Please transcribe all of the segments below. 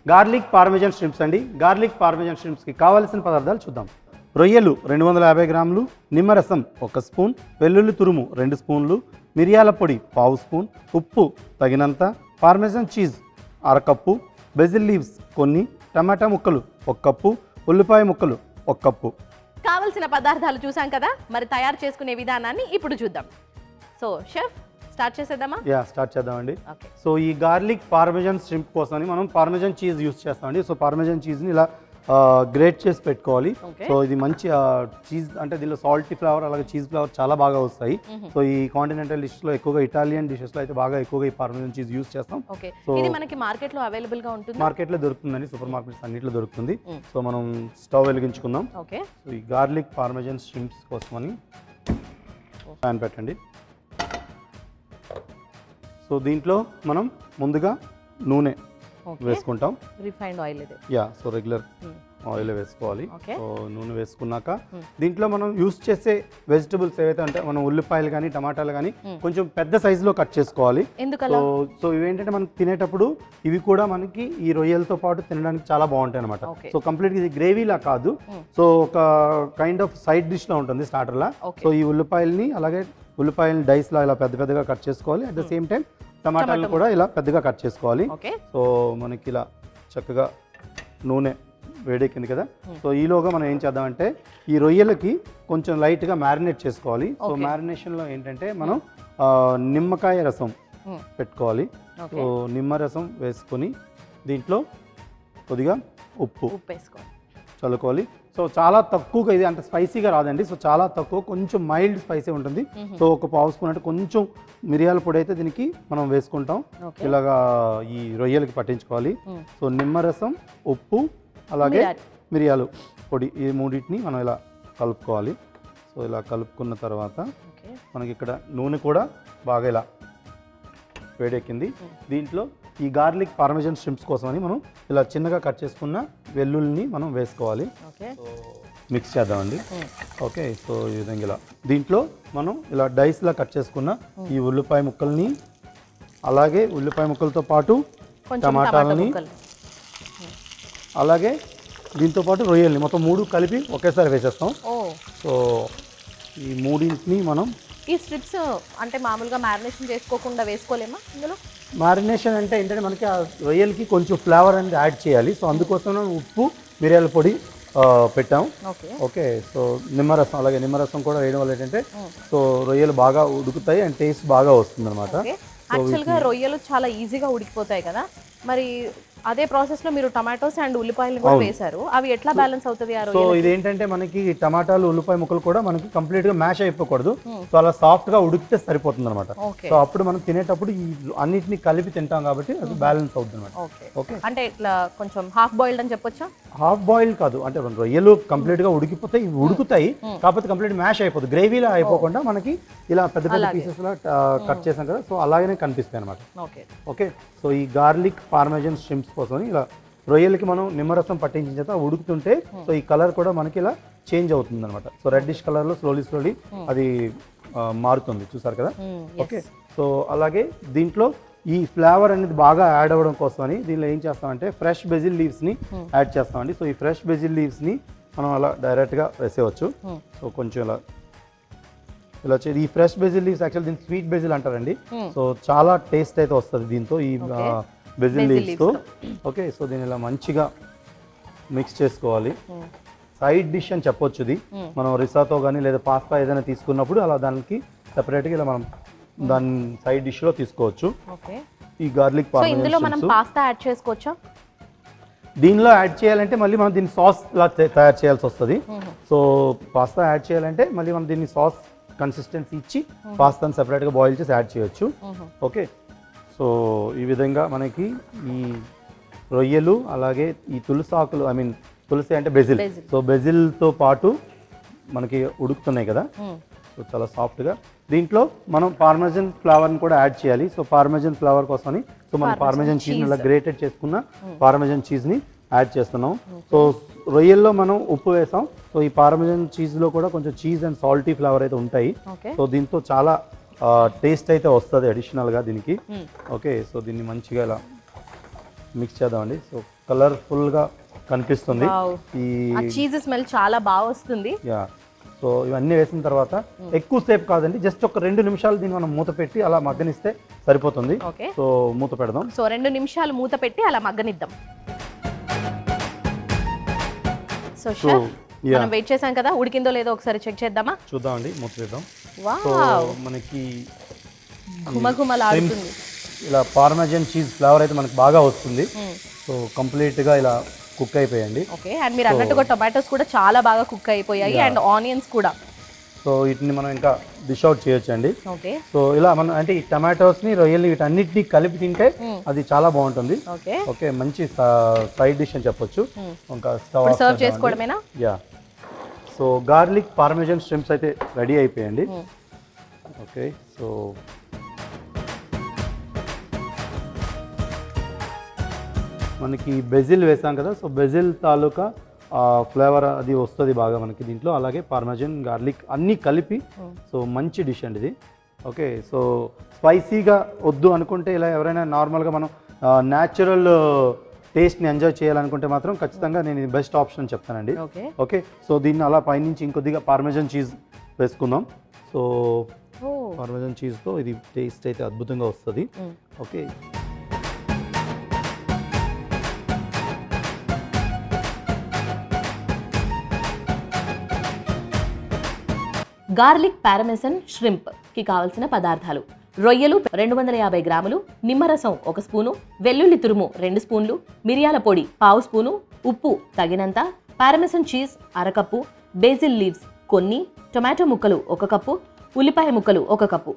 Garlic పార్మెజన్ strips అండి. Garlic పార్మెజన్ స్ట్రిప్స్కి కావాల్సిన పదార్థాలు చూద్దాం. రొయ్యలు 250 గ్రాములు, నిమ్మరసం 1 స్పూన్, వెల్లుల్లి తురుము 2 స్పూన్లు, మిరియాల పొడి 1/2 స్పూన్, ఉప్పు తగినంత, పార్మెజన్ చీజ్ 1/2 కప్పు, బెజిల్ లీవ్స్ కొన్ని, టమాటా ముక్కలు 1 కప్పు, ఉల్లిపాయ ముక్కలు 1 కప్పు. కావలసిన పదార్థాలు చూసాం కదా, మరి తయారు చేసుకునే విధానాన్ని ఇప్పుడు చూద్దాం. సో షెఫ్ స్టార్ట్ చేసేద్దామా? స్టార్ట్ చేద్దామండి. సో ఈ గార్లిక్ పార్మెజన్ స్ట్రింప్ కోసమని మనం పార్మెజన్ చీజ్ యూస్ చేస్తామండి. సో పార్మెజన్ చీజ్ని ఇలా గ్రేట్ చేసి పెట్టుకోవాలి. సో ఇది మంచి చీజ్ అంటే దీనిలో సాల్టీ ఫ్లేవర్ అలాగే చీజ్ ఫ్లేవర్ చాలా బాగా వస్తాయి. సో ఈ కాంటినెంటల్ డిషెస్లో ఎక్కువగా ఇటాలియన్ డిషెస్లో అయితే బాగా ఎక్కువగా ఈ పార్మెజన్ చీజ్ యూస్ చేస్తాం. సో ఇది మనకి మార్కెట్లో అవైలబుల్ గా ఉంటుంది. మార్కెట్లో దొరుకుతుందండి, సూపర్ మార్కెట్స్ అన్నిట్లో దొరుకుతుంది. సో మనం స్టవ్ వెలిగించుకుందాం. సో ఈ గార్లిక్ పార్మెజన్ స్ట్రింప్స్ కోసమని ప్యాన్ పెట్టండి. సో దీంట్లో మనం ముందుగా నూనె వేసుకుంటాం. రిఫైన్డ్ ఆయిల్ ఇది. సో రెగ్యులర్ ఆయిల్ వేసుకోవాలి. సో నూనె వేసుకున్నాక దీంట్లో మనం యూస్ చేసే వెజిటబుల్స్ ఏవైతే అంటే మనం ఉల్లిపాయలు కానీ టమాటాలు కానీ కొంచెం పెద్ద సైజులో కట్ చేసుకోవాలి. సో ఇవేంటంటే మనం తినేటప్పుడు ఇవి కూడా మనకి ఈ రొయ్యలతో పాటు తినడానికి చాలా బాగుంటాయి అనమాట. సో కంప్లీట్ ఇది గ్రేవీలా కాదు, సో ఒక కైండ్ ఆఫ్ సైడ్ డిష్ లా ఉంటుంది స్టార్టర్ లా. సో ఈ ఉల్లిపాయల్ని అలాగే ఉల్లిపాయలని డైస్ లా ఇలా పెద్ద పెద్దగా కట్ చేసుకోవాలి. అట్ ద సేమ్ టైం టమాటాలను కూడా ఇలా పెద్దగా కట్ చేసుకోవాలి. సో మనకి ఇలా చక్కగా నూనె వేడెక్కింది కదా. సో ఈలోగా మనం ఏం చేద్దామంటే ఈ రొయ్యలకి కొంచెం లైట్గా మ్యారినేట్ చేసుకోవాలి. సో మ్యారినేషన్లో ఏంటంటే మనం నిమ్మకాయ రసం పెట్టుకోవాలి. సో నిమ్మరసం వేసుకొని దీంట్లో కొద్దిగా ఉప్పు చల్లుకోవాలి. సో చాలా తక్కువగా, ఇది అంటే స్పైసీగా రాదండి. సో చాలా తక్కువ, కొంచెం మైల్డ్ స్పైసీ ఉంటుంది. సో ఒక 1/2 స్పూన్ అంటే కొంచెం మిరియాల పొడి అయితే దీనికి మనం వేసుకుంటాం. ఇలాగా ఈ రొయ్యలకి పట్టించుకోవాలి. సో నిమ్మరసం, ఉప్పు అలాగే మిరియాలు పొడి ఈ మూడింటిని మనం ఇలా కలుపుకోవాలి. సో ఇలా కలుపుకున్న తర్వాత మనకి ఇక్కడ నూనె కూడా బాగా ఇలా వేడెక్కింది. దీంట్లో ఈ గార్లిక్ పార్మెజన్ స్ట్రింప్స్ కోసమని మనం ఇలా చిన్నగా కట్ చేసుకున్న వెల్లుల్లిని మనం వేసుకోవాలి. మిక్స్ చేద్దామండి. ఓకే, సో ఈ విధంగా ఇలా దీంట్లో మనం ఇలా డైస్లా కట్ చేసుకున్న ఈ ఉల్లిపాయ ముక్కల్ని అలాగే ఉల్లిపాయ ముక్కలతో పాటు టమాటాలని అలాగే దీంతో పాటు రొయ్యల్ని మొత్తం 3 కలిపి ఒకేసారి వేసేస్తాం. సో ఈ మూడింటిని మనం ఈ స్ట్రిప్స్ అంటే మామూలుగా మ్యారినేషన్ చేసుకోకుండా వేసుకోలేమా ఇందులో? మ్యారినేషన్ అంటే ఏంటంటే మనకి ఆ రొయ్యలకి కొంచెం ఫ్లేవర్ అనేది యాడ్ చేయాలి. సో అందుకోసం ఉప్పు మిరియాల పొడి పెట్టాం. ఓకే, సో నిమ్మరసం అలాగే నిమ్మరసం కూడా వేయడం వల్ల ఏంటంటే సో రొయ్యలు బాగా ఉడుకుతాయి అండ్ టేస్ట్ బాగా వస్తుంది అనమాట. యాక్చువల్గా రొయ్యలు చాలా ఈజీగా ఉడికిపోతాయి కదా, మరి అదే ప్రాసెస్ లో మీరు టమాటోస్ అండ్ ఉల్లిపాయలు కూడా వేశారు, అవి ఎట్లా బ్యాలెన్స్ అవుతుంది? సో ఇదేంటంటే మనకి టమాటాలు ఉల్లిపాయ ముక్కలు కూడా మనకి కంప్లీట్ గా మ్యాష్ అయిపోకూడదు. సో అలా సాఫ్ట్ గా ఉడికితే సరిపోతుంది అనమాట. సో అప్పుడు మనం తినేటప్పుడు ఈ అన్నిటిని కలిపి తింటాం కాబట్టి అది బ్యాలెన్స్ అవుతుంది అనమాట. ఓకే, అంటే ఇట్లా కొంచెం హాఫ్ బాయిల్డ్ అని చెప్పొచ్చా? హాఫ్ బాయిల్డ్ కాదు, అంటే రొయ్యలు కంప్లీట్ గా ఉడికిపోతాయి, ఉడుకుతాయి, కాకపోతే కంప్లీట్ మ్యాష్ అయిపోతుంది. గ్రేవీలా అయిపోకుండా మనకి ఇలా పెద్ద పెద్ద పీసెస్ లా కట్ చేసాం కదా, సో అలాగనే కనిపిస్తాయి అనమాట. ఓకే, సో ఈ గార్లిక్ పార్మెజన్ స్ట్రింప్స్ కోసం ఇలా రొయ్యలకి మనం నిమ్మరసం పట్టించిన తర్వాత ఉడుకుతుంటే సో ఈ కలర్ కూడా మనకి ఇలా చేంజ్ అవుతుంది అనమాట. సో రెడ్డిష్ కలర్ లో స్లోలీ అది మారుతుంది, చూసారు కదా. ఓకే, సో అలాగే దీంట్లో ఈ ఫ్లేవర్ అనేది బాగా యాడ్ అవ్వడం కోసం అని దీనిలో ఏం చేస్తామంటే ఫ్రెష్ బెజిల్ లీవ్స్ ని యాడ్ చేస్తామండి. సో ఈ ఫ్రెష్ బెజిల్ లీవ్స్ ని మనం అలా డైరెక్ట్ గా వేసేయచ్చు. సో కొంచెం ఇలా ఈ ఫ్రెష్ బెజిల్ లీవ్స్ యాక్చువల్ దీన్ని స్వీట్ బెజిల్ అంటారండి. సో చాలా టేస్ట్ అయితే వస్తుంది దీంతో ఈ బెజిల్ లీవ్స్తో. ఓకే, సో దీన్ని ఇలా మంచిగా మిక్స్ చేసుకోవాలి. సైడ్ డిష్ అని చెప్పొచ్చు ఇది. మనం రిసాతో కానీ లేదా పాస్తా ఏదైనా తీసుకున్నప్పుడు అలా దానికి సెపరేట్గా ఇలా మనం దాన్ని సైడ్ డిష్లో తీసుకోవచ్చు. ఈ గార్లిక్ పాస్తా యాడ్ చేసుకోవచ్చా? దీనిలో యాడ్ చేయాలంటే మళ్ళీ మనం దీన్ని సాస్ లా తయారు చేయాల్సి వస్తుంది. సో పాస్తా యాడ్ చేయాలంటే మళ్ళీ మనం దీన్ని సాస్ కన్సిస్టెన్సీ ఇచ్చి పాస్తాను సెపరేట్గా బాయిల్ చేసి యాడ్ చేయొచ్చు. ఓకే, సో ఈ విధంగా మనకి ఈ రొయ్యలు అలాగే ఈ తులసి ఆకులు, ఐ మీన్ తులసి అంటే బెజిల్, సో బెజిల్తో పాటు మనకి ఉడుకుతున్నాయి కదా. సో చాలా సాఫ్ట్గా దీంట్లో మనం పార్మెజన్ ఫ్లేవర్ని కూడా యాడ్ చేయాలి. సో పార్మెజన్ ఫ్లేవర్ కోసమని సో మనం పార్మెజన్ చీజ్ని ఇలా గ్రేటెడ్ చేసుకున్న పార్మెజన్ చీజ్ని యాడ్ చేస్తున్నాం. సో రొయ్యల్లో మనం ఉప్పు వేసాం. సో ఈ పార్మెజన్ చీజ్లో కూడా కొంచెం చీజ్ అండ్ సాల్టీ ఫ్లేవర్ అయితే ఉంటాయి. సో దీంతో చాలా టేస్ట్ అయితే వస్తుంది అడిషనల్గా దీనికి. ఓకే, సో దీన్ని మంచిగా ఇలా మిక్స్ చేద్దామండి. సో కలర్ఫుల్ గా కనిపిస్తుంది. Wow. ఈ ఆ చీజ్ స్మెల్ చాలా బాగా వస్తుంది. యా సో ఇవన్నీ వేసిన తర్వాత ఎక్కువసేపు కాదండి, జస్ట్ ఒక 2 నిమిషాలు దీన్ని మనం మూత పెట్టి అలా మగ్గనిస్తే సరిపోతుంది. ఓకే, సో మూత పెడదాం. సో 2 నిమిషాలు మూత పెట్టి అలా మగ్గనిద్దాం. సో షెఫ్ మనం వెయిట్ చేసాం కదా, ఉడికిందో లేదో ఒకసారి చెక్ చేద్దామా? చూద్దామండి, మూత చేద్దాం. సో వావ్, మనకి ఘుమఘుమలాడుతుంది. ఇలా పార్మెజన్ చీజ్ ఫ్లేవర్ అయితే మనకి బాగా వస్తుంది. సో కంప్లీట్గా ఇలా కుక్ అయిపోయండి. ఓకే, అండ్ మీరు అన్నట్టుగా టొమాటోస్ కూడా చాలా బాగా కుక్ అయిపోయాయి, అండ్ ఆనియన్స్ కూడా. సో వీటిని మనం ఇంకా డిష్ అవుట్ చేయొచ్చండి. ఓకే, సో ఇలా మనం అంటే ఈ టమాటోస్ని రొయ్యల్ని వీటన్నిటిని కలిపి తింటే అది చాలా బాగుంటుంది. ఓకే, ఓకే, మంచి సైడ్ డిష్ అని చెప్పొచ్చు. ఇంకా స్టవ్ సర్వ్ చేసుకోవడమేనా? Yeah, so garlic Parmesan shrimps అయితే రెడీ అయిపోయండి. ఓకే, సో మనకి బెజిల్ వేసాం కదా, సో బెజిల్ తాలూకా ఫ్లేవర్ అది వస్తుంది బాగా మనకి దీంట్లో. అలాగే పార్మెజన్, గార్లిక్ అన్నీ కలిపి సో మంచి డిష్ అండి ఇది. ఓకే, సో స్పైసీగా వద్దు అనుకుంటే ఇలా ఎవరైనా నార్మల్గా మనం న్యాచురల్ టేస్ట్ని ఎంజాయ్ చేయాలనుకుంటే మాత్రం ఖచ్చితంగా నేను ఇది బెస్ట్ ఆప్షన్ చెప్తానండి. ఓకే, సో దీన్ని అలా పైనుంచి ఇంకొద్దిగా పార్మెజన్ చీజ్ వేసుకుందాం. సో పార్మెజన్ చీజ్తో ఇది టేస్ట్ అయితే అద్భుతంగా వస్తుంది. ఓకే, గార్లిక్ పారమెసన్ ష్రింప్ కి కావలసిన పదార్థాలు: రొయ్యలు 250 గ్రాములు, నిమ్మరసం 1 స్పూను, వెల్లుల్లి తురుము 2 స్పూన్లు, మిరియాల పొడి 1/2 స్పూను, ఉప్పు తగినంత, పారమెసన్ చీజ్ 1/2 కప్పు, బేసిల్ లీవ్స్ కొన్ని, టొమాటో ముక్కలు 1 కప్పు, ఉల్లిపాయ ముక్కలు 1 కప్పు.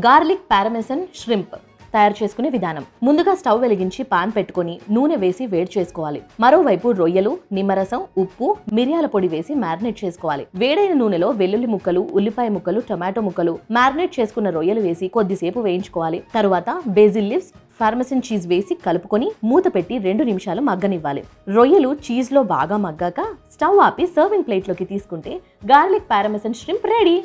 గార్లిక్ పారమెసన్ ష్రింప్ తయారు చేసుకునే విధానం: ముందుగా స్టవ్ వెలిగించి పాన్ పెట్టుకొని నూనె వేసి వేడి చేసుకోవాలి. మరోవైపు రొయ్యలు, నిమ్మరసం, ఉప్పు, మిరియాల పొడి వేసి మ్యారినేట్ చేసుకోవాలి. వేడైన నూనెలో వెల్లుల్లి ముక్కలు, ఉల్లిపాయ ముక్కలు, టొమాటో ముక్కలు, మ్యారినేట్ చేసుకున్న రొయ్యలు వేసి కొద్దిసేపు వేయించుకోవాలి. తరువాత బేసిల్ లీవ్స్, పార్మెసన్ చీజ్ వేసి కలుపుకొని మూత పెట్టి 2 నిమిషాలు మగ్గనివ్వాలి. రొయ్యలు చీజ్ లో బాగా మగ్గాక స్టవ్ ఆపి సర్వింగ్ ప్లేట్ లోకి తీసుకుంటే గార్లిక్ పారమెసన్ ష్రింప్ రెడీ.